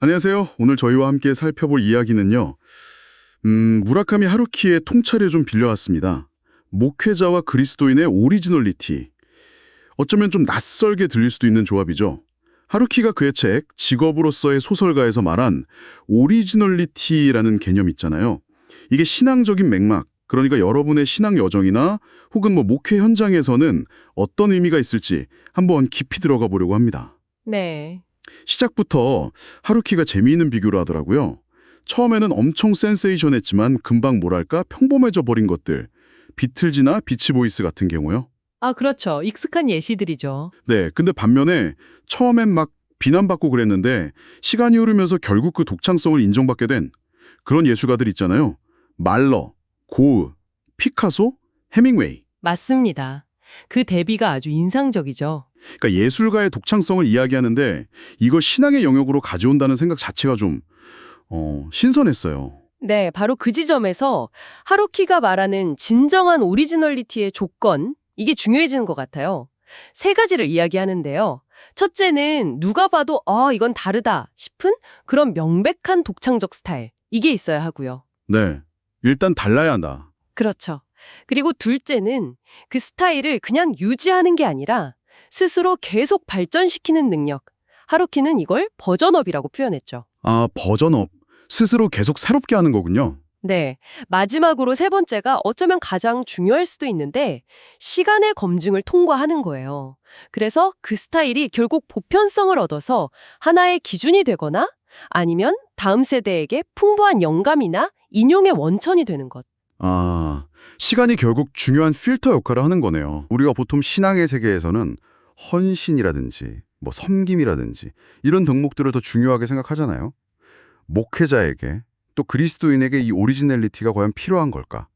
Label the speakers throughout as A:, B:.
A: 안녕하세요. 오늘 저희와 함께 살펴볼 이야기는요. 무라카미 하루키의 통찰을 좀 빌려왔습니다. 목회자와 그리스도인의 오리지널리티. 어쩌면 좀 낯설게 들릴 수도 있는 조합이죠. 하루키가 그의 책 직업으로서의 소설가에서 말한 오리지널리티라는 개념 있잖아요. 이게 신앙적인 맥락, 그러니까 여러분의 신앙 여정이나 혹은 목회 현장에서는 어떤 의미가 있을지 한번 깊이 들어가 보려고 합니다.
B: 네.
A: 시작부터 하루키가 재미있는 비교를 하더라고요. 처음에는 엄청 센세이션했지만 금방 뭐랄까 평범해져 버린 것들. 비틀즈나 비치보이스 같은 경우요.
B: 아, 그렇죠. 익숙한 예시들이죠.
A: 네, 근데 반면에 처음엔 막 비난받고 그랬는데 시간이 흐르면서 결국 그 독창성을 인정받게 된 그런 예술가들 있잖아요. 말러, 고흐, 피카소, 해밍웨이.
B: 맞습니다. 그 대비가 아주 인상적이죠.
A: 그러니까 예술가의 독창성을 이야기하는데 이걸 신앙의 영역으로 가져온다는 생각 자체가 좀 신선했어요.
B: 네, 바로 그 지점에서 하루키가 말하는 진정한 오리지널리티의 조건, 이게 중요해지는 것 같아요. 세 가지를 이야기하는데요. 첫째는 누가 봐도 이건 다르다 싶은 그런 명백한 독창적 스타일. 이게 있어야 하고요.
A: 네, 일단 달라야 한다.
B: 그렇죠. 그리고 둘째는 그 스타일을 그냥 유지하는 게 아니라 스스로 계속 발전시키는 능력. 하루키는 이걸 버전업이라고 표현했죠.
A: 아, 버전업. 스스로 계속 새롭게 하는 거군요.
B: 네. 마지막으로 세 번째가 어쩌면 가장 중요할 수도 있는데 시간의 검증을 통과하는 거예요. 그래서 그 스타일이 결국 보편성을 얻어서 하나의 기준이 되거나 아니면 다음 세대에게 풍부한 영감이나 인용의 원천이 되는 것.
A: 아, 시간이 결국 중요한 필터 역할을 하는 거네요. 우리가 보통 신앙의 세계에서는 헌신이라든지 섬김이라든지 이런 덕목들을 더 중요하게 생각하잖아요. 목회자에게 또 그리스도인에게 이 오리지널리티가 과연 필요한 걸까?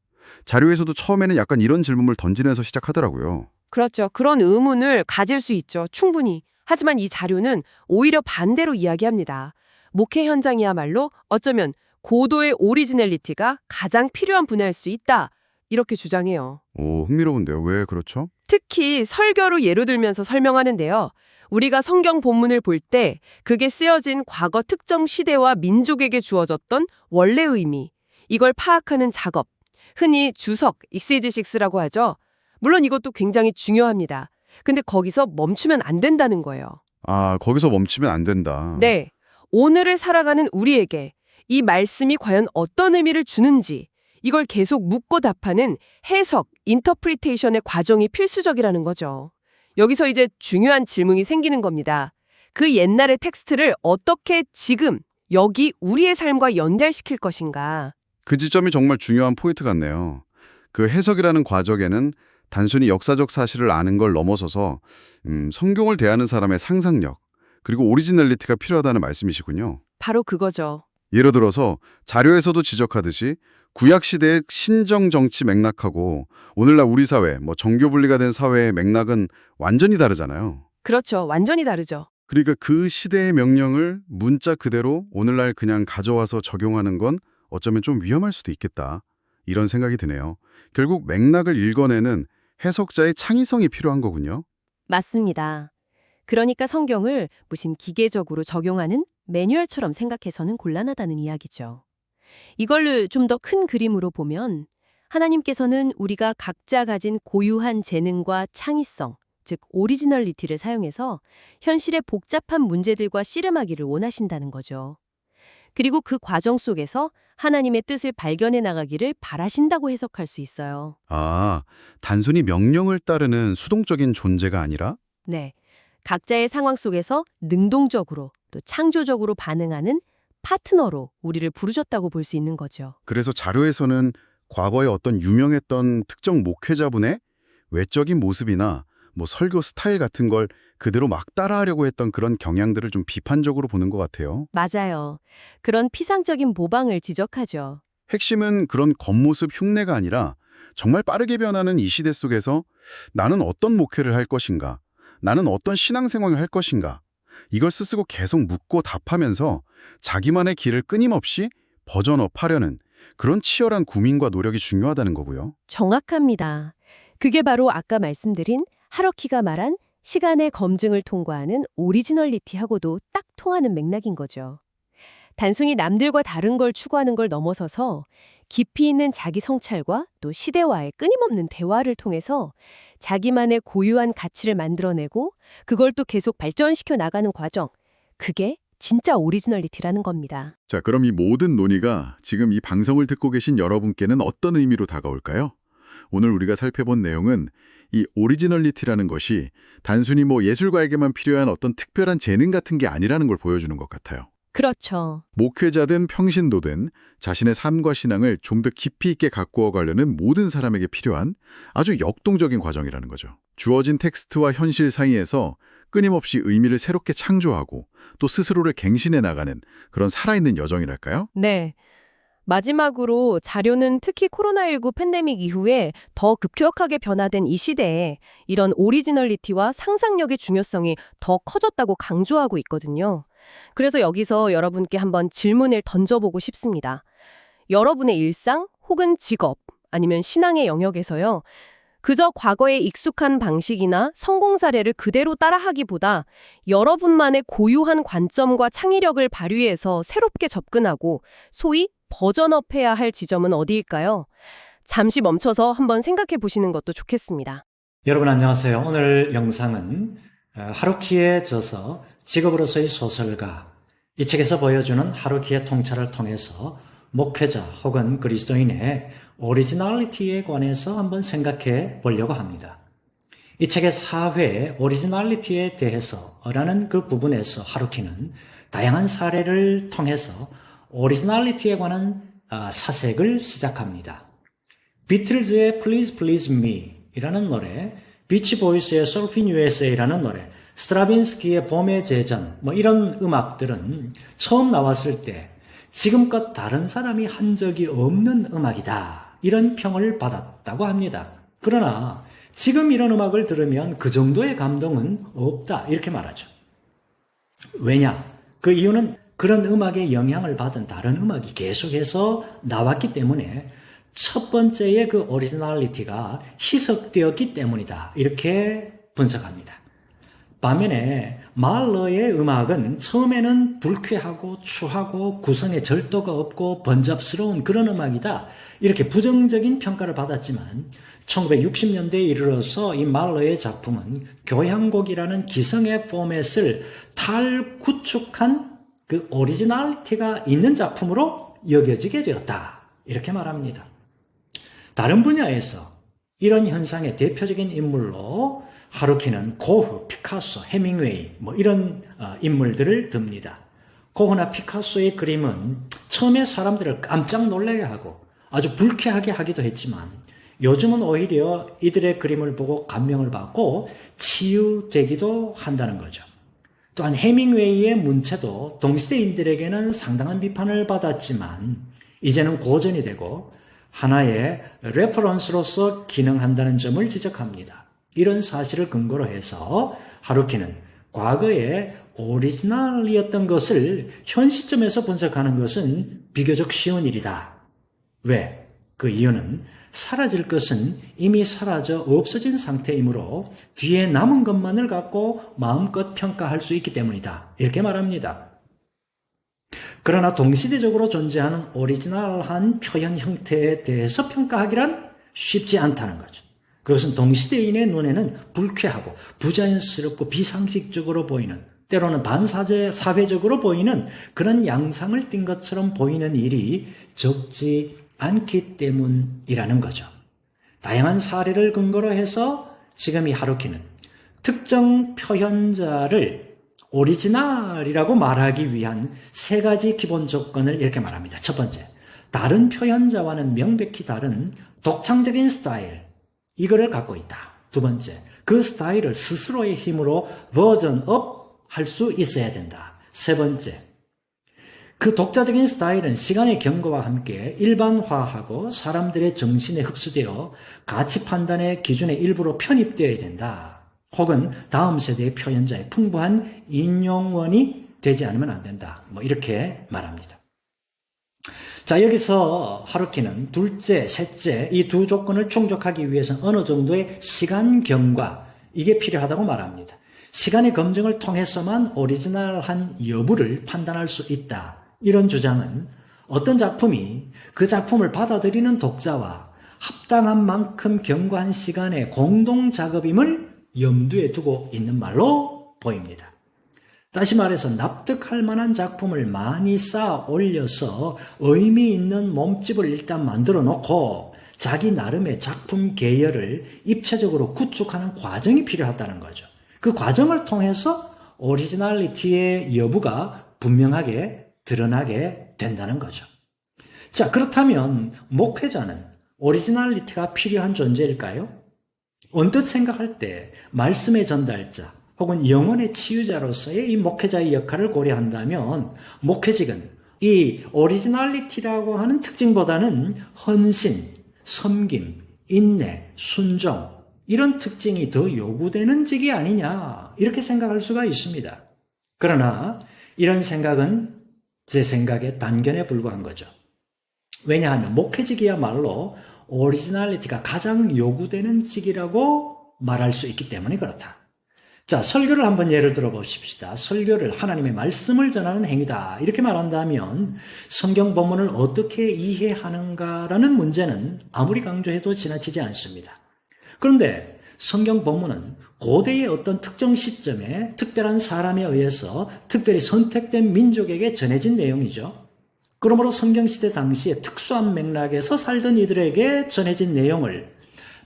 A: 자료에서도 처음에는 약간 이런 질문을 던지면서 시작하더라고요.
B: 그렇죠. 그런 의문을 가질 수 있죠. 충분히. 하지만 이 자료는 오히려 반대로 이야기합니다. 목회 현장이야말로 어쩌면 고도의 오리지널리티가 가장 필요한 분야일 수 있다. 이렇게 주장해요.
A: 오, 흥미로운데요. 왜 그렇죠?
B: 특히 설교로 예로 들면서 설명하는데요. 우리가 성경 본문을 볼 때 그게 쓰여진 과거 특정 시대와 민족에게 주어졌던 원래 의미, 이걸 파악하는 작업, 흔히 주석, 익세지식스라고 하죠. 물론 이것도 굉장히 중요합니다. 근데 거기서 멈추면 안 된다는 거예요.
A: 아, 거기서 멈추면 안 된다.
B: 네, 오늘을 살아가는 우리에게 이 말씀이 과연 어떤 의미를 주는지 이걸 계속 묻고 답하는 해석, 인터프리테이션의 과정이 필수적이라는 거죠. 여기서 이제 중요한 질문이 생기는 겁니다. 그 옛날의 텍스트를 어떻게 지금, 여기 우리의 삶과 연결시킬 것인가?
A: 그 지점이 정말 중요한 포인트 같네요. 그 해석이라는 과정에는 단순히 역사적 사실을 아는 걸 넘어서서 성경을 대하는 사람의 상상력, 그리고 오리지널리티가 필요하다는 말씀이시군요.
B: 바로 그거죠.
A: 예를 들어서 자료에서도 지적하듯이 구약시대의 신정정치 맥락하고 오늘날 우리 사회, 정교 분리가 된 사회의 맥락은 완전히 다르잖아요.
B: 그렇죠. 완전히 다르죠.
A: 그러니까 그 시대의 명령을 문자 그대로 오늘날 그냥 가져와서 적용하는 건 어쩌면 좀 위험할 수도 있겠다. 이런 생각이 드네요. 결국 맥락을 읽어내는 해석자의 창의성이 필요한 거군요.
B: 맞습니다. 그러니까 성경을 무슨 기계적으로 적용하는 매뉴얼처럼 생각해서는 곤란하다는 이야기죠. 이걸 좀 더 큰 그림으로 보면 하나님께서는 우리가 각자 가진 고유한 재능과 창의성, 즉 오리지널리티를 사용해서 현실의 복잡한 문제들과 씨름하기를 원하신다는 거죠. 그리고 그 과정 속에서 하나님의 뜻을 발견해 나가기를 바라신다고 해석할 수 있어요.
A: 아, 단순히 명령을 따르는 수동적인 존재가 아니라?
B: 네. 각자의 상황 속에서 능동적으로 또 창조적으로 반응하는 파트너로 우리를 부르셨다고 볼 수 있는 거죠.
A: 그래서 자료에서는 과거에 어떤 유명했던 특정 목회자분의 외적인 모습이나 설교 스타일 같은 걸 그대로 막 따라하려고 했던 그런 경향들을 좀 비판적으로 보는 것 같아요.
B: 맞아요. 그런 피상적인 모방을 지적하죠.
A: 핵심은 그런 겉모습 흉내가 아니라 정말 빠르게 변하는 이 시대 속에서 나는 어떤 목회를 할 것인가, 나는 어떤 신앙생활을 할 것인가, 이걸 스스로 계속 묻고 답하면서 자기만의 길을 끊임없이 버전업하려는 그런 치열한 고민과 노력이 중요하다는 거고요.
B: 정확합니다. 그게 바로 아까 말씀드린 하러키가 말한 시간의 검증을 통과하는 오리지널리티하고도 딱 통하는 맥락인 거죠. 단순히 남들과 다른 걸 추구하는 걸 넘어서서 깊이 있는 자기 성찰과 또 시대와의 끊임없는 대화를 통해서 자기만의 고유한 가치를 만들어내고 그걸 또 계속 발전시켜 나가는 과정. 그게 진짜 오리지널리티라는 겁니다.
A: 자, 그럼 이 모든 논의가 지금 이 방송을 듣고 계신 여러분께는 어떤 의미로 다가올까요? 오늘 우리가 살펴본 내용은 이 오리지널리티라는 것이 단순히 예술가에게만 필요한 어떤 특별한 재능 같은 게 아니라는 걸 보여주는 것 같아요.
B: 그렇죠.
A: 목회자든 평신도든 자신의 삶과 신앙을 좀 더 깊이 있게 가꾸어 가려는 모든 사람에게 필요한 아주 역동적인 과정이라는 거죠. 주어진 텍스트와 현실 사이에서 끊임없이 의미를 새롭게 창조하고 또 스스로를 갱신해 나가는 그런 살아있는 여정이랄까요?
B: 네. 마지막으로 자료는 특히 코로나19 팬데믹 이후에 더 급격하게 변화된 이 시대에 이런 오리지널리티와 상상력의 중요성이 더 커졌다고 강조하고 있거든요. 그래서 여기서 여러분께 한번 질문을 던져보고 싶습니다. 여러분의 일상 혹은 직업 아니면 신앙의 영역에서요. 그저 과거의 익숙한 방식이나 성공 사례를 그대로 따라하기보다 여러분만의 고유한 관점과 창의력을 발휘해서 새롭게 접근하고 소위 버전업해야 할 지점은 어디일까요? 잠시 멈춰서 한번 생각해 보시는 것도 좋겠습니다.
C: 여러분 안녕하세요. 오늘 영상은 하루키의 저서 직업으로서의 소설가, 이 책에서 보여주는 하루키의 통찰을 통해서 목회자 혹은 그리스도인의 오리지널리티에 관해서 한번 생각해 보려고 합니다. 이 책의 4회 오리지널리티에 대해서라는 그 부분에서 하루키는 다양한 사례를 통해서 오리지널리티에 관한 사색을 시작합니다. 비틀즈의 Please Please Me 이라는 노래, 비치보이스의 Surfing USA라는 노래, 스트라빈스키의 봄의 제전 이런 음악들은 처음 나왔을 때 지금껏 다른 사람이 한 적이 없는 음악이다 이런 평을 받았다고 합니다. 그러나 지금 이런 음악을 들으면 그 정도의 감동은 없다 이렇게 말하죠. 왜냐? 그 이유는 그런 음악의 영향을 받은 다른 음악이 계속해서 나왔기 때문에 첫 번째의 그 오리지널리티가 희석되었기 때문이다 이렇게 분석합니다. 반면에 말러의 음악은 처음에는 불쾌하고 추하고 구성에 절도가 없고 번잡스러운 그런 음악이다 이렇게 부정적인 평가를 받았지만 1960년대에 이르러서 이 말러의 작품은 교향곡이라는 기성의 포맷을 탈구축한 그 오리지널리티가 있는 작품으로 여겨지게 되었다 이렇게 말합니다. 다른 분야에서 이런 현상의 대표적인 인물로 하루키는 고흐, 피카소, 해밍웨이 이런 인물들을 듭니다. 고흐나 피카소의 그림은 처음에 사람들을 깜짝 놀라게 하고 아주 불쾌하게 하기도 했지만 요즘은 오히려 이들의 그림을 보고 감명을 받고 치유되기도 한다는 거죠. 또한 해밍웨이의 문체도 동시대인들에게는 상당한 비판을 받았지만 이제는 고전이 되고 하나의 레퍼런스로서 기능한다는 점을 지적합니다. 이런 사실을 근거로 해서 하루키는 과거에 오리지널이었던 것을 현 시점에서 분석하는 것은 비교적 쉬운 일이다. 왜? 그 이유는 사라질 것은 이미 사라져 없어진 상태이므로 뒤에 남은 것만을 갖고 마음껏 평가할 수 있기 때문이다. 이렇게 말합니다. 그러나 동시대적으로 존재하는 오리지널한 표현 형태에 대해서 평가하기란 쉽지 않다는 거죠. 그것은 동시대인의 눈에는 불쾌하고 부자연스럽고 비상식적으로 보이는, 때로는 반사회적으로 보이는 그런 양상을 띈 것처럼 보이는 일이 적지 않기 때문이라는 거죠. 다양한 사례를 근거로 해서 지금 이 하루키는 특정 표현자를 오리지널이라고 말하기 위한 3가지 기본 조건을 이렇게 말합니다. 첫 번째, 다른 표현자와는 명백히 다른 독창적인 스타일, 이거를 갖고 있다. 두 번째, 그 스타일을 스스로의 힘으로 버전업 할 수 있어야 된다. 세 번째, 그 독자적인 스타일은 시간의 경과와 함께 일반화하고 사람들의 정신에 흡수되어 가치 판단의 기준의 일부로 편입되어야 된다. 혹은 다음 세대의 표현자의 풍부한 인용원이 되지 않으면 안 된다. 이렇게 말합니다. 자, 여기서 하루키는 둘째, 셋째 이 두 조건을 충족하기 위해서는 어느 정도의 시간 경과, 이게 필요하다고 말합니다. 시간의 검증을 통해서만 오리지널한 여부를 판단할 수 있다. 이런 주장은 어떤 작품이 그 작품을 받아들이는 독자와 합당한 만큼 경과한 시간의 공동 작업임을 염두에 두고 있는 말로 보입니다. 다시 말해서 납득할 만한 작품을 많이 쌓아 올려서 의미 있는 몸집을 일단 만들어 놓고 자기 나름의 작품 계열을 입체적으로 구축하는 과정이 필요하다는 거죠. 그 과정을 통해서 오리지널리티의 여부가 분명하게 드러나게 된다는 거죠. 자, 그렇다면 목회자는 오리지널리티가 필요한 존재일까요? 언뜻 생각할 때 말씀의 전달자 혹은 영혼의 치유자로서의 이 목회자의 역할을 고려한다면 목회직은 이 오리지널리티라고 하는 특징보다는 헌신, 섬김, 인내, 순종 이런 특징이 더 요구되는 직이 아니냐 이렇게 생각할 수가 있습니다. 그러나 이런 생각은 제 생각에 단견에 불과한 거죠. 왜냐하면 목회직이야말로 오리지널리티가 가장 요구되는 직이라고 말할 수 있기 때문에 그렇다. 자, 설교를 한번 예를 들어 보십시다. 설교를 하나님의 말씀을 전하는 행위다. 이렇게 말한다면 성경 본문을 어떻게 이해하는가라는 문제는 아무리 강조해도 지나치지 않습니다. 그런데 성경 본문은 고대의 어떤 특정 시점에 특별한 사람에 의해서 특별히 선택된 민족에게 전해진 내용이죠. 그러므로 성경시대 당시에 특수한 맥락에서 살던 이들에게 전해진 내용을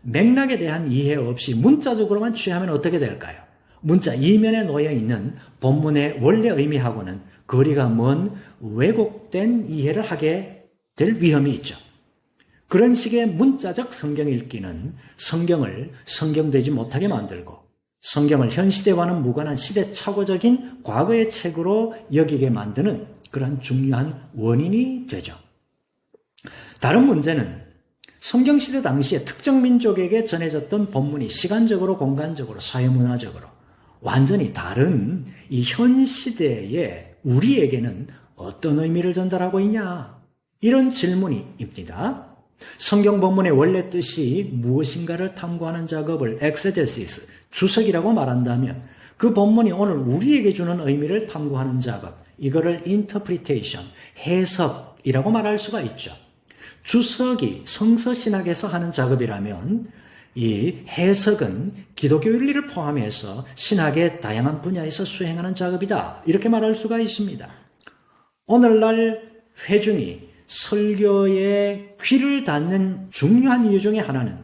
C: 맥락에 대한 이해 없이 문자적으로만 취하면 어떻게 될까요? 문자 이면에 놓여 있는 본문의 원래 의미하고는 거리가 먼 왜곡된 이해를 하게 될 위험이 있죠. 그런 식의 문자적 성경 읽기는 성경을 성경되지 못하게 만들고 성경을 현 시대와는 무관한 시대착오적인 과거의 책으로 여기게 만드는 그런 중요한 원인이 되죠. 다른 문제는 성경시대 당시에 특정 민족에게 전해졌던 본문이 시간적으로 공간적으로 사회문화적으로 완전히 다른 이 현 시대에 우리에게는 어떤 의미를 전달하고 있냐? 이런 질문입니다. 성경 본문의 원래 뜻이 무엇인가를 탐구하는 작업을 엑세제시스, 주석이라고 말한다면 그 본문이 오늘 우리에게 주는 의미를 탐구하는 작업, 이거를 인터프리테이션, 해석이라고 말할 수가 있죠. 주석이 성서신학에서 하는 작업이라면 이 해석은 기독교 윤리를 포함해서 신학의 다양한 분야에서 수행하는 작업이다. 이렇게 말할 수가 있습니다. 오늘날 회중이 설교에 귀를 닫는 중요한 이유 중에 하나는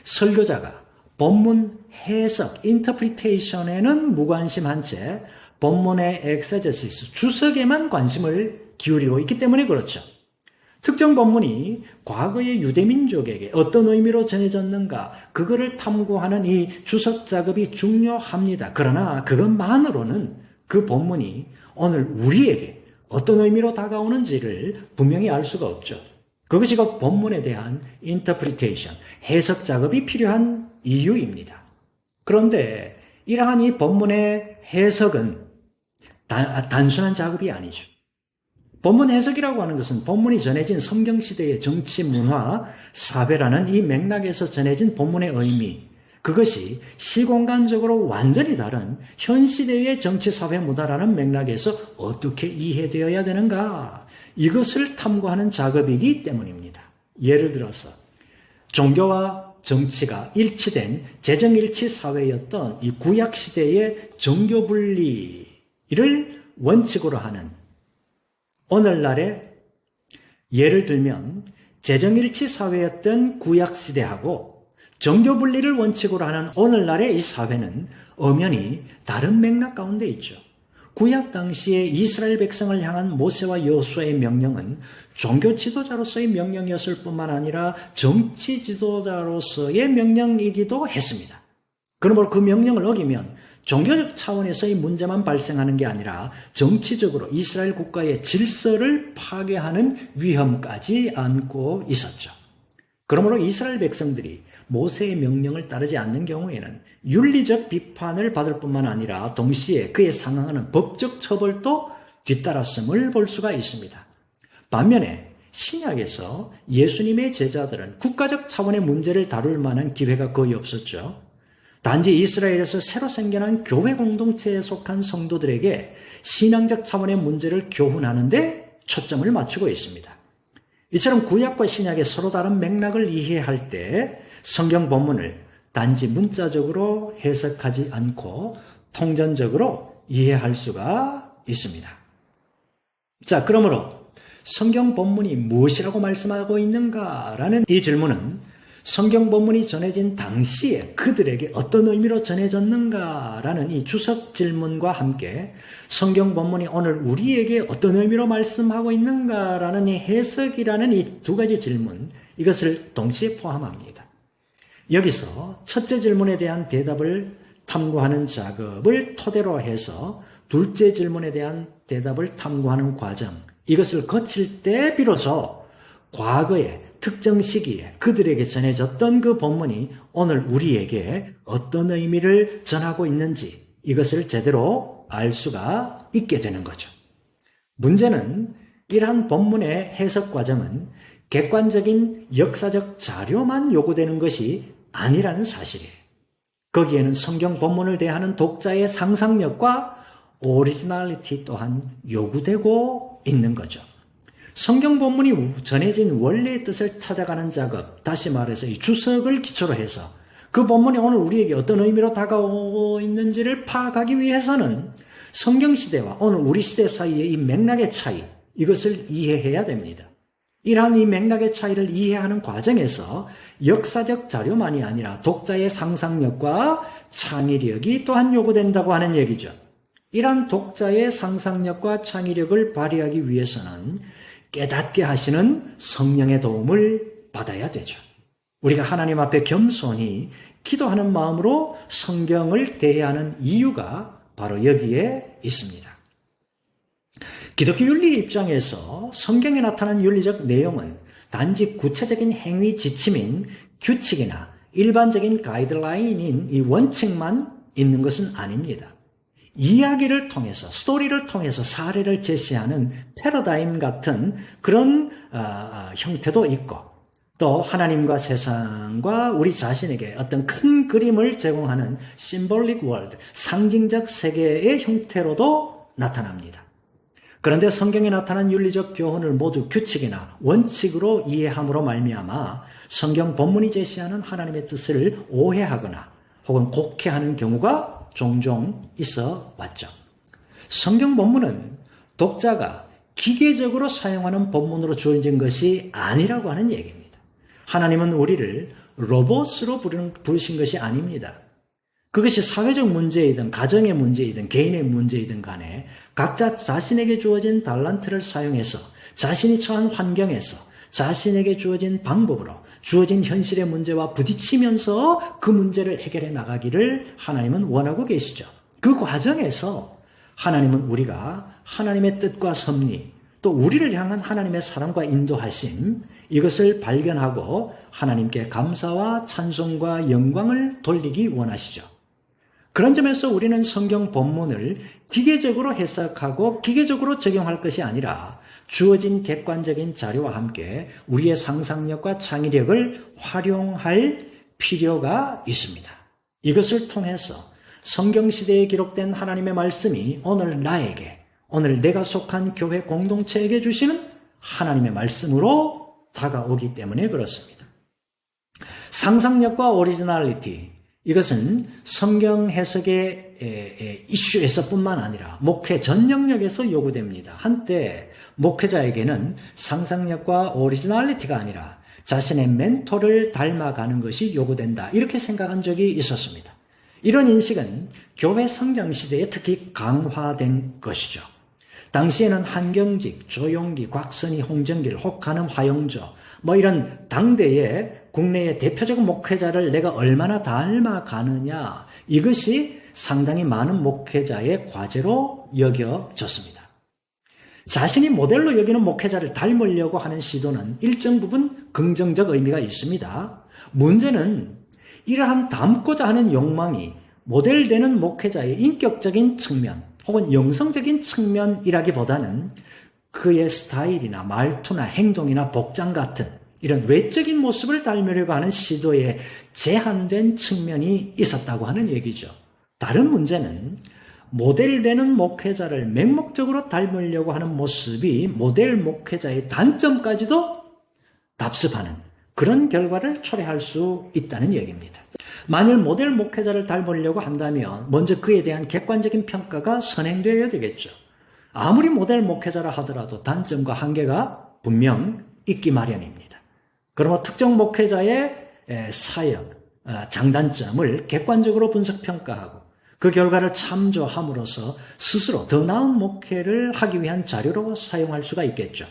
C: 설교자가 본문 해석, 인터프리테이션에는 무관심한 채 본문의 엑세제시스, 주석에만 관심을 기울이고 있기 때문에 그렇죠. 특정 본문이 과거의 유대민족에게 어떤 의미로 전해졌는가 그거를 탐구하는 이 주석 작업이 중요합니다. 그러나 그것만으로는 그 본문이 오늘 우리에게 어떤 의미로 다가오는지를 분명히 알 수가 없죠. 그것이 그 본문에 대한 인터프리테이션, 해석 작업이 필요한 이유입니다. 그런데 이러한 이 본문의 해석은 단순한 작업이 아니죠. 본문 해석이라고 하는 것은 본문이 전해진 성경시대의 정치, 문화, 사회라는 이 맥락에서 전해진 본문의 의미, 그것이 시공간적으로 완전히 다른 현 시대의 정치, 사회, 문화라는 맥락에서 어떻게 이해되어야 되는가, 이것을 탐구하는 작업이기 때문입니다. 예를 들어서 종교와 정치가 일치된 재정일치 사회였던 이 구약시대의 정교분리를 원칙으로 하는 오늘날의 예를 들면 재정일치 사회였던 구약시대하고 정교분리를 원칙으로 하는 오늘날의 이 사회는 엄연히 다른 맥락 가운데 있죠. 구약 당시에 이스라엘 백성을 향한 모세와 여호수아의 명령은 종교 지도자로서의 명령이었을 뿐만 아니라 정치 지도자로서의 명령이기도 했습니다. 그러므로 그 명령을 어기면 종교적 차원에서의 문제만 발생하는 게 아니라 정치적으로 이스라엘 국가의 질서를 파괴하는 위험까지 안고 있었죠. 그러므로 이스라엘 백성들이 모세의 명령을 따르지 않는 경우에는 윤리적 비판을 받을 뿐만 아니라 동시에 그에 상응하는 법적 처벌도 뒤따랐음을 볼 수가 있습니다. 반면에 신약에서 예수님의 제자들은 국가적 차원의 문제를 다룰 만한 기회가 거의 없었죠. 단지 이스라엘에서 새로 생겨난 교회 공동체에 속한 성도들에게 신앙적 차원의 문제를 교훈하는데 초점을 맞추고 있습니다. 이처럼 구약과 신약의 서로 다른 맥락을 이해할 때 성경 본문을 단지 문자적으로 해석하지 않고 통전적으로 이해할 수가 있습니다. 자, 그러므로 성경 본문이 무엇이라고 말씀하고 있는가라는 이 질문은 성경 본문이 전해진 당시에 그들에게 어떤 의미로 전해졌는가라는 이 주석 질문과 함께 성경 본문이 오늘 우리에게 어떤 의미로 말씀하고 있는가라는 이 해석이라는 이 두 가지 질문, 이것을 동시에 포함합니다. 여기서 첫째 질문에 대한 대답을 탐구하는 작업을 토대로 해서 둘째 질문에 대한 대답을 탐구하는 과정, 이것을 거칠 때 비로소 과거에 특정 시기에 그들에게 전해졌던 그 본문이 오늘 우리에게 어떤 의미를 전하고 있는지 이것을 제대로 알 수가 있게 되는 거죠. 문제는 이러한 본문의 해석 과정은 객관적인 역사적 자료만 요구되는 것이 아니라는 사실이에요. 거기에는 성경 본문을 대하는 독자의 상상력과 오리지널리티 또한 요구되고 있는 거죠. 성경 본문이 전해진 원래의 뜻을 찾아가는 작업, 다시 말해서 이 주석을 기초로 해서 그 본문이 오늘 우리에게 어떤 의미로 다가오고 있는지를 파악하기 위해서는 성경시대와 오늘 우리 시대 사이의 이 맥락의 차이, 이것을 이해해야 됩니다. 이러한 이 맥락의 차이를 이해하는 과정에서 역사적 자료만이 아니라 독자의 상상력과 창의력이 또한 요구된다고 하는 얘기죠. 이러한 독자의 상상력과 창의력을 발휘하기 위해서는 깨닫게 하시는 성령의 도움을 받아야 되죠. 우리가 하나님 앞에 겸손히 기도하는 마음으로 성경을 대하는 이유가 바로 여기에 있습니다. 기독교 윤리 입장에서 성경에 나타난 윤리적 내용은 단지 구체적인 행위 지침인 규칙이나 일반적인 가이드라인인 이 원칙만 있는 것은 아닙니다. 이야기를 통해서, 스토리를 통해서 사례를 제시하는 패러다임 같은 그런 형태도 있고, 또 하나님과 세상과 우리 자신에게 어떤 큰 그림을 제공하는 심볼릭 월드, 상징적 세계의 형태로도 나타납니다. 그런데 성경에 나타난 윤리적 교훈을 모두 규칙이나 원칙으로 이해함으로 말미암아 성경 본문이 제시하는 하나님의 뜻을 오해하거나 혹은 곡해하는 경우가 종종 있어 왔죠. 성경 본문은 독자가 기계적으로 사용하는 본문으로 주어진 것이 아니라고 하는 얘기입니다. 하나님은 우리를 로봇으로 부르신 것이 아닙니다. 그것이 사회적 문제이든 가정의 문제이든 개인의 문제이든 간에 각자 자신에게 주어진 달란트를 사용해서 자신이 처한 환경에서 자신에게 주어진 방법으로 주어진 현실의 문제와 부딪히면서 그 문제를 해결해 나가기를 하나님은 원하고 계시죠. 그 과정에서 하나님은 우리가 하나님의 뜻과 섭리, 또 우리를 향한 하나님의 사랑과 인도하심, 이것을 발견하고 하나님께 감사와 찬송과 영광을 돌리기 원하시죠. 그런 점에서 우리는 성경 본문을 기계적으로 해석하고 기계적으로 적용할 것이 아니라 주어진 객관적인 자료와 함께 우리의 상상력과 창의력을 활용할 필요가 있습니다. 이것을 통해서 성경시대에 기록된 하나님의 말씀이 오늘 나에게, 오늘 내가 속한 교회 공동체에게 주시는 하나님의 말씀으로 다가오기 때문에 그렇습니다. 상상력과 오리지널리티, 이것은 성경 해석의 이슈에서뿐만 아니라 목회 전 영역에서 요구됩니다. 한때 목회자에게는 상상력과 오리지널리티가 아니라 자신의 멘토를 닮아가는 것이 요구된다, 이렇게 생각한 적이 있었습니다. 이런 인식은 교회 성장 시대에 특히 강화된 것이죠. 당시에는 한경직, 조용기, 곽선희, 홍정길, 혹하는 화영조, 이런 당대의 국내의 대표적인 목회자를 내가 얼마나 닮아가느냐, 이것이 상당히 많은 목회자의 과제로 여겨졌습니다. 자신이 모델로 여기는 목회자를 닮으려고 하는 시도는 일정 부분 긍정적 의미가 있습니다. 문제는 이러한 닮고자 하는 욕망이 모델되는 목회자의 인격적인 측면 혹은 영성적인 측면이라기보다는 그의 스타일이나 말투나 행동이나 복장 같은 이런 외적인 모습을 닮으려고 하는 시도에 제한된 측면이 있었다고 하는 얘기죠. 다른 문제는 모델되는 목회자를 맹목적으로 닮으려고 하는 모습이 모델 목회자의 단점까지도 답습하는 그런 결과를 초래할 수 있다는 얘기입니다. 만일 모델 목회자를 닮으려고 한다면 먼저 그에 대한 객관적인 평가가 선행되어야 되겠죠. 아무리 모델 목회자라 하더라도 단점과 한계가 분명 있기 마련입니다. 그러면 특정 목회자의 사역, 장단점을 객관적으로 분석평가하고 그 결과를 참조함으로써 스스로 더 나은 목회를 하기 위한 자료로 사용할 수가 있겠죠.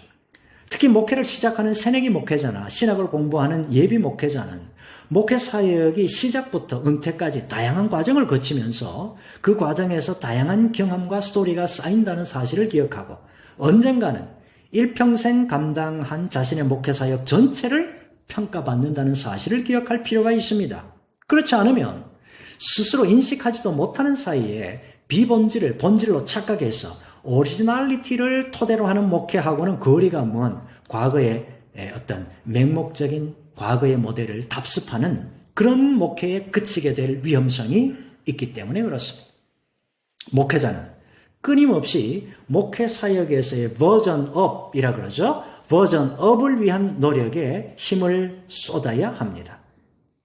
C: 특히 목회를 시작하는 새내기 목회자나 신학을 공부하는 예비 목회자는 목회 사역이 시작부터 은퇴까지 다양한 과정을 거치면서 그 과정에서 다양한 경험과 스토리가 쌓인다는 사실을 기억하고 언젠가는 일평생 감당한 자신의 목회 사역 전체를 평가받는다는 사실을 기억할 필요가 있습니다. 그렇지 않으면 스스로 인식하지도 못하는 사이에 비본질을 본질로 착각해서 오리지널리티를 토대로 하는 목회하고는 거리가 먼 과거의 어떤 맹목적인 과거의 모델을 답습하는 그런 목회에 그치게 될 위험성이 있기 때문에 그렇습니다. 목회자는 끊임없이 목회 사역에서의 버전업이라 그러죠. 버전업을 위한 노력에 힘을 쏟아야 합니다.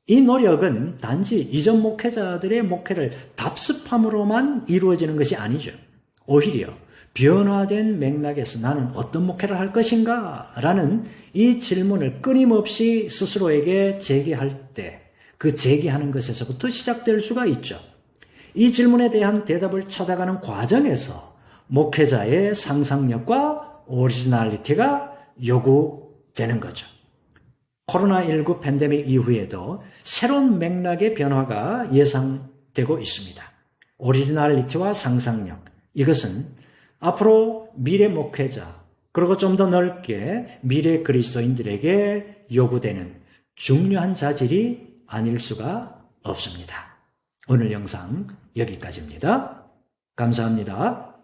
C: 이 노력은 단지 이전 목회자들의 목회를 답습함으로만 이루어지는 것이 아니죠. 오히려 변화된 맥락에서 나는 어떤 목회를 할 것인가? 라는 이 질문을 끊임없이 스스로에게 제기할 때 그 제기하는 것에서부터 시작될 수가 있죠. 이 질문에 대한 대답을 찾아가는 과정에서 목회자의 상상력과 오리지널리티가 요구되는 거죠. 코로나19 팬데믹 이후에도 새로운 맥락의 변화가 예상되고 있습니다. 오리지널리티와 상상력, 이것은 앞으로 미래 목회자, 그리고 좀 더 넓게 미래 그리스도인들에게 요구되는 중요한 자질이 아닐 수가 없습니다. 오늘 영상 여기까지입니다. 감사합니다.